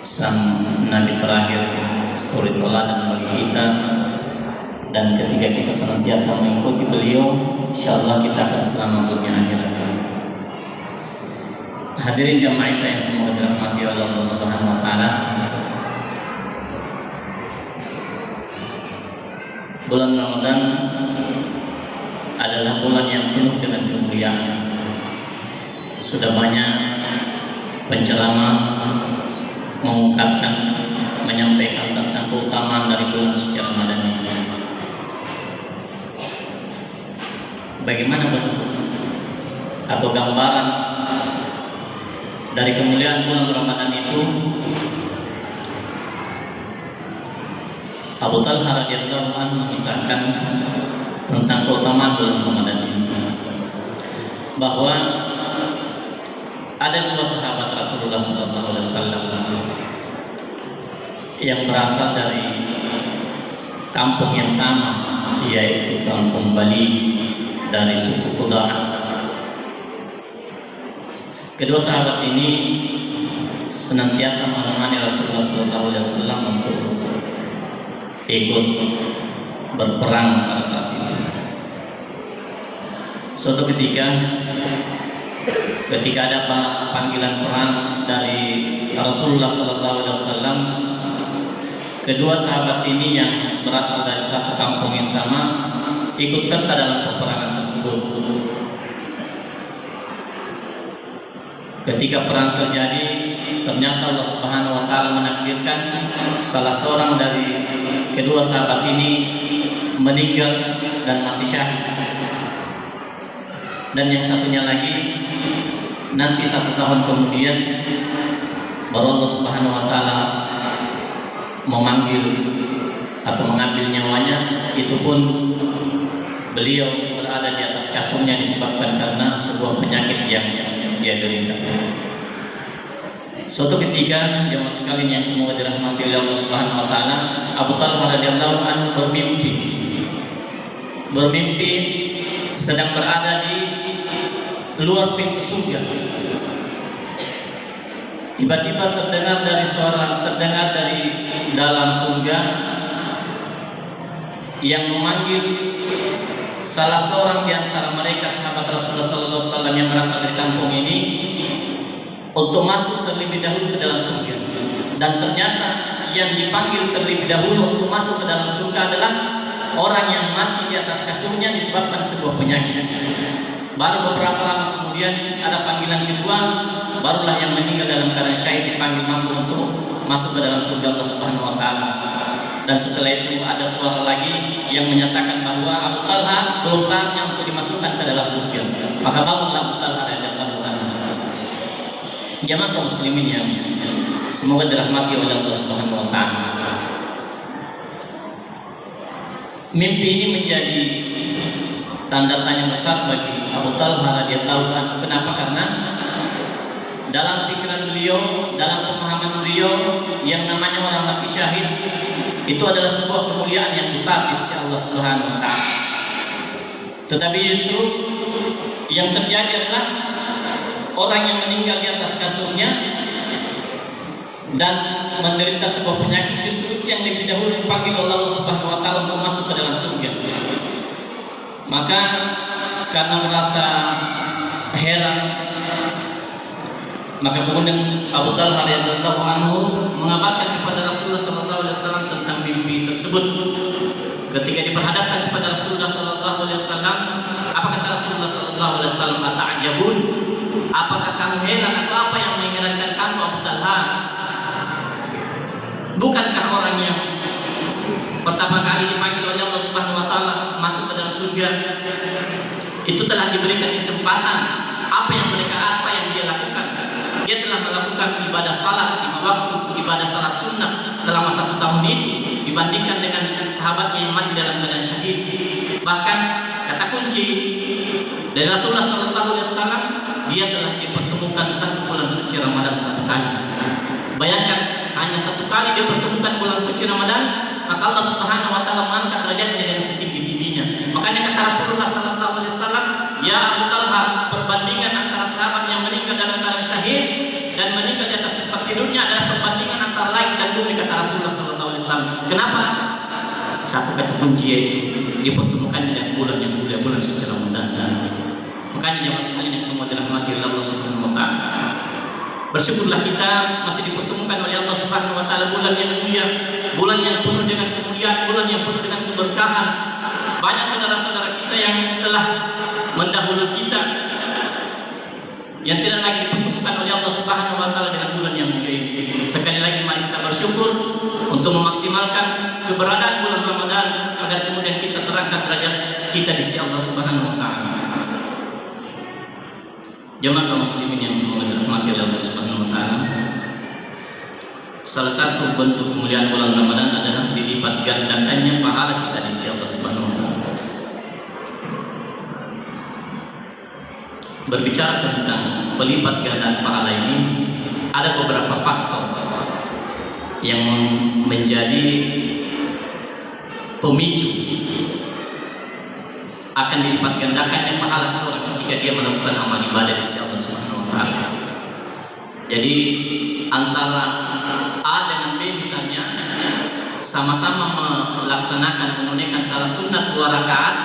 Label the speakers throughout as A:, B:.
A: sang Nabi terakhir, suri teladan bagi kita, dan ketika kita senantiasa mengikuti beliau, insyaallah kita akan selamat dunia akhirat. Hadirin jamaah Isya yang semoga dirahmati oleh Allah Subhanahu wa taala. Bulan Ramadan adalah bulan yang penuh dengan kemuliaan. Sudah banyak penceramah mengungkapkan, menyampaikan tentang keutamaan dari bulan suci Ramadan ini. Bagaimana bentuk atau gambaran dari kemuliaan bulan Ramadan itu? Abu Talha radhiyallahu anhu mengisahkan tentang keutamaan bulan Ramadan ini, bahwa ada dua sahabat Rasulullah SAW yang berasal dari kampung yang sama, yaitu kampung Bali dari suku Quda'ah. Kedua sahabat ini senantiasa menemani Rasulullah SAW untuk ikut berperang pada saat itu. Suatu ketika ada panggilan perang dari Rasulullah SAW, kedua sahabat ini yang berasal dari satu kampung yang sama ikut serta dalam peperangan tersebut. Ketika perang terjadi, ternyata Allah Subhanahu wa taala menakdirkan salah seorang dari kedua sahabat ini meninggal dan mati syahid. Dan yang satunya lagi nanti 1 tahun kemudian baru Allah Subhanahu wa taala memanggil atau mengambil nyawanya. Itu pun beliau berada di atas kasurnya disebabkan karena sebuah penyakit yang dia derita. Suatu ketika, jemaah sekalian yang semoga dirahmati oleh Allah Subhanahu wa taala, Abu Talha radhiyallahu anhu bermimpi sedang berada di luar pintu surga. Tiba-tiba terdengar dari dalam surga yang memanggil salah seorang di antara mereka sahabat Rasulullah SAW yang berasal dari kampung ini untuk masuk terlebih dahulu ke dalam surga. Dan ternyata yang dipanggil terlebih dahulu untuk masuk ke dalam surga adalah orang yang mati di atas kasurnya disebabkan sebuah penyakit. Baru beberapa lama kemudian ada panggilan kedua, barulah yang meninggal dalam keadaan syahid dipanggil masuk untuk masuk ke dalam surga Allah Subhanahu wa taala. Dan setelah itu ada suara lagi yang menyatakan bahwa Abu Talha belum saatnya untuk dimasukkan ke dalam surga. Maka bangunlah Abu Talha radhiyallahu anhu. Jamaah kaum muslimin yang semoga dirahmati oleh Allah Subhanahu wa taala. Mimpi ini menjadi tanda tanya besar bagi Abu Talha radhiyallahu anhu. Kenapa? Karena dalam pikiran beliau, dalam pemahaman beliau, yang namanya orang mati syahid itu adalah sebuah kemuliaan yang besar di sisi Allah Subhanahu wa taala. Tetapi justru yang terjadi adalah orang yang meninggal di atas kasurnya dan menderita sebuah penyakit justru yang lebih dahulu dipanggil oleh Allah Subhanahu wa taala untuk masuk ke dalam surga. Maka karena merasa heran, maka kemudian Abu Talha radhiyallahu anhu mengabarkan kepada Rasulullah SAW tentang mimpi tersebut. Ketika diperhadapkan kepada Rasulullah SAW, apa kata Rasulullah SAW? Ata'jabun? Apakah kamu heran atau apa yang mengherankan kamu, Abu Talha? Bukankah orang yang pertama kali dipanggil oleh Allah Subhanahu wa taala masuk ke dalam surga itu telah diberikan kesempatan apa yang dia lakukan? Dia telah melakukan ibadah salat 5 waktu, ibadah salat sunnah selama 1 tahun itu dibandingkan dengan sahabatnya yang mati dalam keadaan syahid. Bahkan kata kunci dari Rasulullah SAW, dia telah dipertemukan 1 bulan suci Ramadan 1 kali. Bayangkan, hanya 1 kali dia pertemukan bulan suci Ramadan, maka Allah Subhanahu wa taala mengangkat derajatnya dengan setinggi-tingginya. Makanya kata Rasulullah SAW, ya Abu Talha, perbandingan antara sahabat yang meninggal dalam keadaan syahid dan meninggal di atas tempat tidurnya adalah perbandingan antara bumi kata Rasulullah SAW. Kenapa? Satu kata kunci yaitu dipertemukan dengan bulan yang mulia, bulan suci Ramadan. Makanya jamaah sekalian yang semua dirahmati oleh Allah Subhanahu wa taala, bersyukurlah kita masih dipertemukan oleh Allah Subhanahu wa taala bulan yang mulia, bulan yang penuh dengan kemuliaan, bulan yang penuh dengan keberkahan. Banyak saudara-saudara kita yang telah mendahului kita yang tidak lagi dipertemukan oleh Allah Subhanahu wa taala dengan bulan yang mulia ini. Sekali lagi mari kita bersyukur untuk memaksimalkan keberadaan bulan Ramadan agar kemudian kita terangkat derajat kita di sisi Allah Subhanahu wa taala. Jemaah kaum muslimin yang semoga dirahmati oleh Allah Subhanahu wa taala, salah satu bentuk kemuliaan bulan Ramadan adalah dilipat gandakannya pahala kita di sisi Allah Subhanahu wa taala. Berbicara tentang pelipat gandaan pahala ini, ada beberapa faktor yang menjadi pemicu akan dilipat gandakannya pahala seorang ketika dia melakukan amal ibadah di sisi Allah Subhanahu wa taala. Jadi antara A dengan B misalnya sama-sama melaksanakan menunaikan salat sunat 2 rakaat,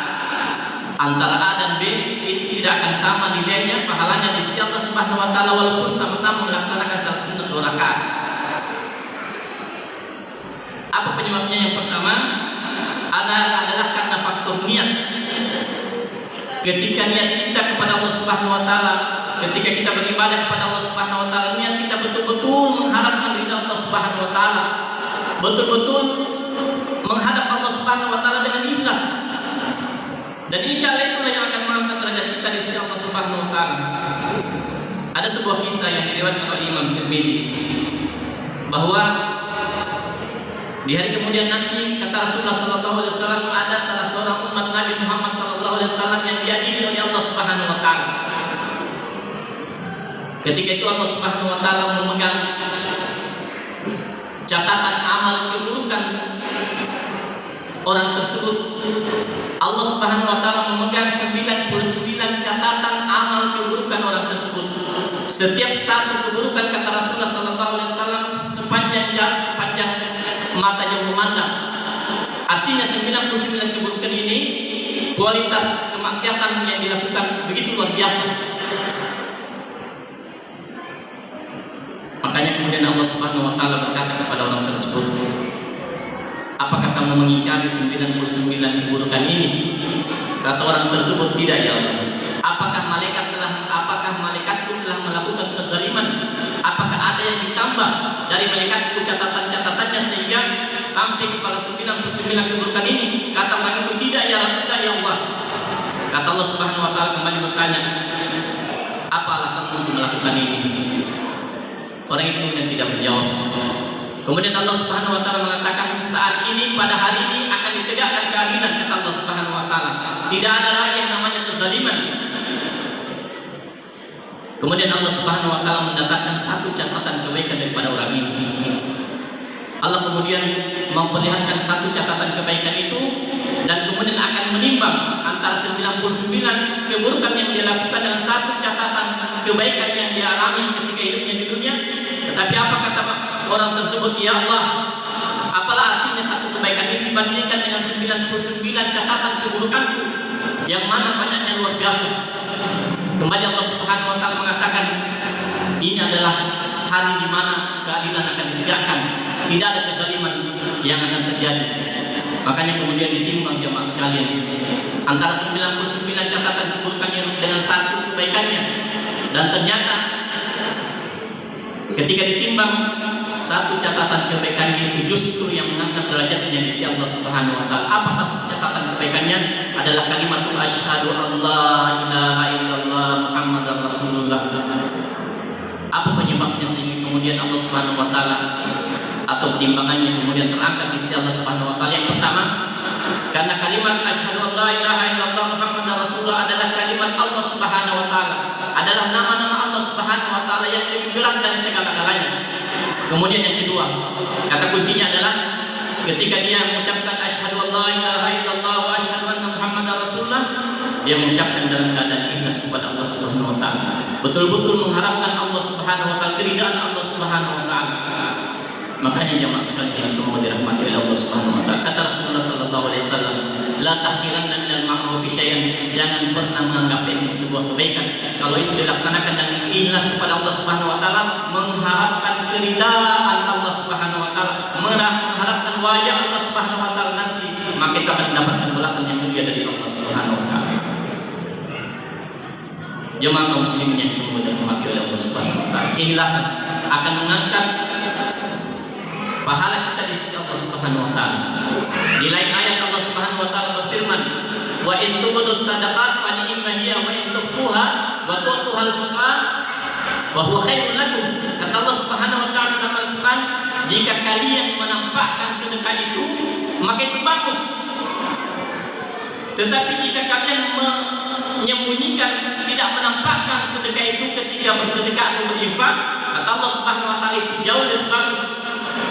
A: antara A dan B itu tidak akan sama nilainya pahalanya di sisi Allah Subhanahu wa taala walaupun sama-sama melaksanakan salat sunat 2 rakaat. Apa penyebabnya? Yang pertama adalah karena faktor niat. Ketika niat kita kepada Allah Subhanahu wa taala, ketika kita beribadah kepada Allah Subhanahu wa taala, niat kita betul-betul mengharapkan ridha Allah Subhanahu wa taala, betul-betul menghadap Allah Subhanahu wa taala dengan ikhlas. Dan insya Allah itulah yang akan mengangkat derajat kita di sisi Allah Subhanahu wa taala. Ada sebuah kisah yang diriwayatkan oleh Imam Tirmizi bahwa di hari kemudian nanti kata Rasulullah SAW ada salah seorang umat Nabi Muhammad SAW yang diadili oleh Allah Subhanahu wa taala. Ketika itu Allah Subhanahu wa taala memegang catatan amal keburukan orang tersebut. Allah Subhanahu wa taala memegang 99 catatan amal keburukan orang tersebut. Setiap satu keburukan kata Rasulullah SAW sepanjang mata jauh memandang. Artinya 99 keburukan ini kualitas kemaksiatan yang dilakukan begitu luar biasa. Makanya kemudian Allah Subhanahu wa taala berkata kepada orang tersebut, apakah kamu mengingkari 99 keburukan ini? Kata orang tersebut, tidak ya Allah. Apakah malaikatku telah melakukan kezaliman? Apakah ada yang ditambah dari malaikatku catatan-catatannya sehingga sampai kepada 99 keburukan ini? Kata orang itu, tidak ya Allah. Kata Allah Subhanahu wa taala kembali bertanya, apa alasanmu untuk melakukan ini? Orang itu kemudian tidak menjawab. Kemudian Allah Subhanahu wa taala mengatakan, saat ini pada hari ini akan ditegakkan keadilan kata Allah Subhanahu wa taala. Tidak ada lagi yang namanya kezaliman. Kemudian Allah Subhanahu wa taala mendatangkan satu catatan kebaikan daripada orang ini. Allah kemudian memperlihatkan satu catatan kebaikan itu dan kemudian akan menimbang antara 99 keburukan yang dia lakukan dengan satu catatan kebaikan yang dia alami ketika hidupnya di dunia. Tetapi apa kata orang tersebut? Ya Allah, apalah artinya satu kebaikan ini dibandingkan dengan 99 catatan keburukanku yang mana banyaknya luar biasa. Kembali Allah Subhanahu wa taala mengatakan, ini adalah hari di mana keadilan akan ditegakkan, tidak ada kezaliman yang akan terjadi. Makanya kemudian ditimbang jemaah sekalian antara 99 catatan keburukannya dengan satu kebaikannya, dan ternyata ketika ditimbang satu catatan kebaikannya itu justru yang mengangkat derajatnya di sisi Allah Subhanahu wa taala. Apa satu catatan kebaikannya? Adalah kalimatul asyhadu alla ilaha illallah Muhammadar Rasulullah. Apa penyebabnya sehingga kemudian Allah Subhanahu wa taala atau timbangannya kemudian terangkat di sisi Allah Subhanahu wa taala? Yang pertama, karena kalimat asyhadu alla ilaha illallah Muhammadar Rasulullah adalah kalimat Allah Subhanahu wa taala, adalah nama-nama Allah Subhanahu wa taala yang lebih berat dari segala-galanya. Kemudian yang kedua, kata kuncinya adalah ketika dia mengucapkan asyhadu alla ilaha illallah wa asyhadu anna Muhammadar Rasulullah, dia mengucapkan dalam keadaan ikhlas kepada Allah Subhanahu wa taala, betul-betul mengharapkan Allah Subhanahu wa taala, keridhaan Allah Subhanahu wa taala. Makanya jamaah sekalian semua dirahmati oleh Allah Subhanahu wa taala. Kata Rasulullah sallallahu alaihi wasallam, "La tahqiranna minal ma'rufi syai'an." Jangan pernah menganggap enteng sebuah kebaikan kalau itu dilaksanakan dengan ikhlas kepada Allah Subhanahu wa taala, mengharapkan keridaan Allah Subhanahu wa taala, mengharapkan wajah Allah Subhanahu wa taala nanti, maka kita akan mendapatkan balasan yang mulia dari Allah Subhanahu wa taala. Jemaah kaum muslimin yang semoga dirahmati oleh Allah Subhanahu wa taala, keikhlasan akan mengangkat pahala kita di sisi Allah Subhanahu wa taala. Di lain ayat Allah Subhanahu wa taala berfirman, "Wa in tubdu shadaqat fa ni'ma hiya wa in tukhfuha wa tu'tuha al-fuqara fa huwa khairun lakum." Kata Allah Subhanahu wa taala dalam Al-Qur'an, jika kalian menampakkan sedekah itu, maka itu bagus. Tetapi jika kalian menyembunyikan, tidak menampakkan sedekah itu ketika bersedekah atau berinfak, kata Allah Subhanahu wa taala, itu jauh lebih bagus.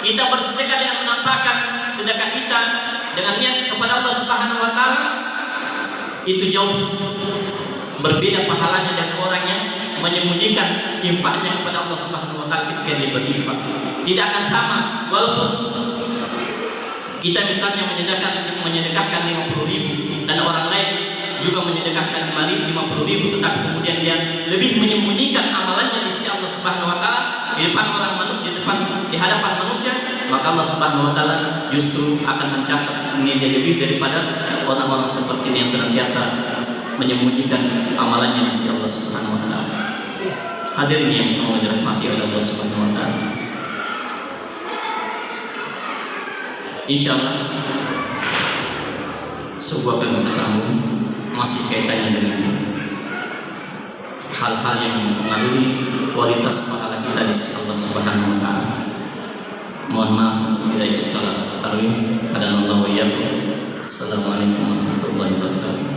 A: Kita bersedekah dengan menampakkan sedekah kita dengan niat kepada Allah Subhanahu wa taala, itu jauh berbeda pahalanya dengan orang yang menyembunyikan infaknya kepada Allah Subhanahu wa taala ketika dia berinfak. Tidak akan sama, walaupun kita misalnya menyedekahkan 50.000 dan orang lain juga menyedekahkan 50.000, tetapi kemudian dia lebih menyembunyikan amalannya di sisi Allah Subhanahu wa taala di depan orang manusia, di hadapan manusia, maka Allah Subhanahu wa taala justru akan mencatat nilai lebih daripada orang-orang seperti ini yang senantiasa menyembunyikan amalannya di sisi Allah Subhanahu wa taala. Hadirin yang semoga dirahmati oleh Allah Subhanahu wa taala. Insyaallah sebuah kali kita sambung masih kaitannya dengan hal-hal yang mempengaruhi kualitas pahala kita di sisi Allah Subhanahu wa taala. Mohon maaf untuk tidak ikut salah tarawih. Hadanallahu wa iyyakum. Assalamualaikum warahmatullahi wabarakatuh.